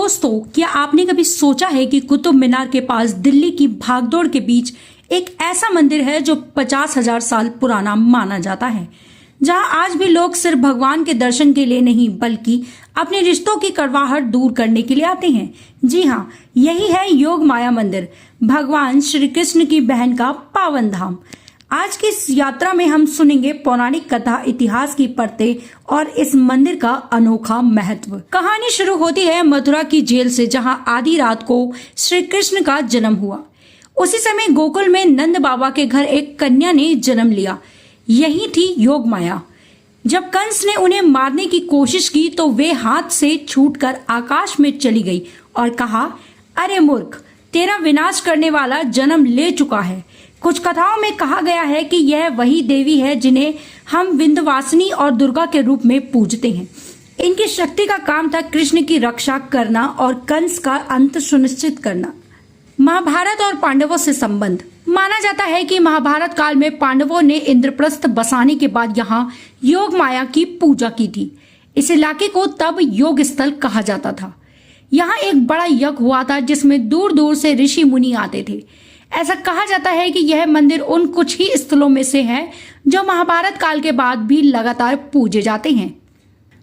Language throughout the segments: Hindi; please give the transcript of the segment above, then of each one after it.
दोस्तों, क्या आपने कभी सोचा है कि कुतुब मीनार के पास दिल्ली की भागदौड़ के बीच एक ऐसा मंदिर है जो 50,000 साल पुराना माना जाता है, जहां आज भी लोग सिर्फ भगवान के दर्शन के लिए नहीं बल्कि अपने रिश्तों की कड़वाहट दूर करने के लिए आते हैं। जी हाँ, यही है योग माया मंदिर, भगवान श्री कृष्ण की बहन का पावन धाम। आज की इस यात्रा में हम सुनेंगे पौराणिक कथा, इतिहास की परतें और इस मंदिर का अनोखा महत्व। कहानी शुरू होती है मथुरा की जेल से, जहां आधी रात को श्री कृष्ण का जन्म हुआ। उसी समय गोकुल में नंद बाबा के घर एक कन्या ने जन्म लिया। यही थी योग माया। जब कंस ने उन्हें मारने की कोशिश की तो वे हाथ से छूटकर आकाश में चली गई और कहा, अरे मूर्ख, तेरा विनाश करने वाला जन्म ले चुका है। कुछ कथाओं में कहा गया है कि यह वही देवी है जिन्हें हम विंध्यवासिनी और दुर्गा के रूप में पूजते हैं। इनकी शक्ति का काम था कृष्ण की रक्षा करना और कंस का अंत सुनिश्चित करना। महाभारत और पांडवों से संबंध। माना जाता है कि महाभारत काल में पांडवों ने इंद्रप्रस्थ बसाने के बाद यहाँ योग माया की पूजा की थी। इस इलाके को तब योग स्थल कहा जाता था। यहाँ एक बड़ा यज्ञ हुआ था जिसमें दूर दूर से ऋषि मुनि आते थे। ऐसा कहा जाता है कि यह मंदिर उन कुछ ही स्थलों में से है जो महाभारत काल के बाद भी लगातार पूजे जाते हैं।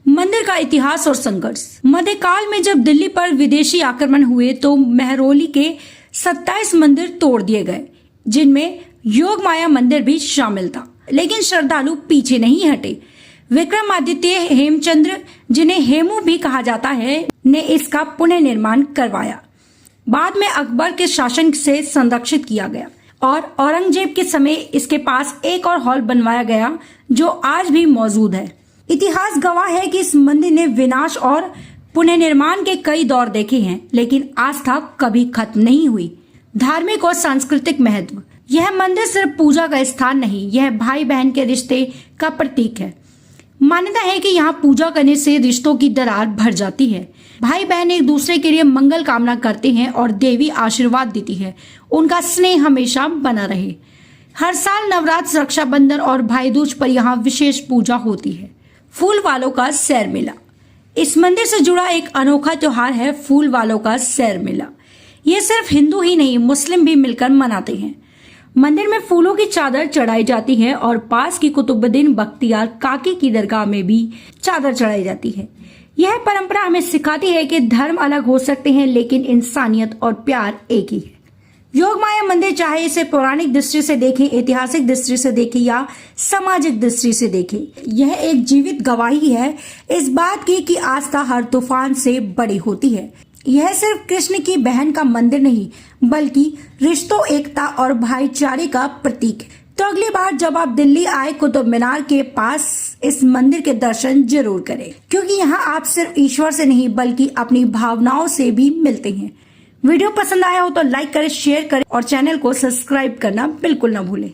मंदिर का इतिहास और संघर्ष। मध्यकाल में जब दिल्ली पर विदेशी आक्रमण हुए तो मेहरौली के 27 मंदिर तोड़ दिए गए, जिनमें योग माया मंदिर भी शामिल था। लेकिन श्रद्धालु पीछे नहीं हटे। विक्रमादित्य हेमचंद्र, जिन्हें हेमू भी कहा जाता है, ने इसका पुनः निर्माण करवाया। बाद में अकबर के शासन से संरक्षित किया गया और औरंगजेब के समय इसके पास एक और हॉल बनवाया गया जो आज भी मौजूद है। इतिहास गवाह है कि इस मंदिर ने विनाश और पुनर्निर्माण के कई दौर देखे हैं, लेकिन आस्था कभी खत्म नहीं हुई। धार्मिक और सांस्कृतिक महत्व। यह मंदिर सिर्फ पूजा का स्थान नहीं, यह भाई बहन के रिश्ते का प्रतीक है। मान्यता है कि यहाँ पूजा करने से रिश्तों की दरार भर जाती है। भाई बहन एक दूसरे के लिए मंगल कामना करते हैं और देवी आशीर्वाद देती है, उनका स्नेह हमेशा बना रहे। हर साल नवरात्र, रक्षाबंधन और भाई दूज पर यहाँ विशेष पूजा होती है। फूल वालों का सैर मेला। इस मंदिर से जुड़ा एक अनोखा त्योहार है फूल वालों का सैर मेला। ये सिर्फ हिंदू ही नहीं, मुस्लिम भी मिलकर मनाते हैं। मंदिर में फूलों की चादर चढ़ाई जाती है और पास की कुतुबुद्दीन बख्तियार काकी की दरगाह में भी चादर चढ़ाई जाती है। यह परंपरा हमें सिखाती है कि धर्म अलग हो सकते हैं, लेकिन इंसानियत और प्यार एक ही है। योग माया मंदिर, चाहे इसे पौराणिक दृष्टि से देखें, ऐतिहासिक दृष्टि से देखें या सामाजिक दृष्टि से देखें, यह एक जीवित गवाही है इस बात की कि आस्था हर तूफान से बड़ी होती है। यह सिर्फ कृष्ण की बहन का मंदिर नहीं, बल्कि रिश्तों, एकता और भाईचारे का प्रतीक है। तो अगली बार जब आप दिल्ली आए, कुतुब मीनार के पास इस मंदिर के दर्शन जरूर करें, क्योंकि यहाँ आप सिर्फ ईश्वर से नहीं बल्कि अपनी भावनाओं से भी मिलते हैं। वीडियो पसंद आया हो तो लाइक करें, शेयर करें और चैनल को सब्सक्राइब करना बिल्कुल न भूलें।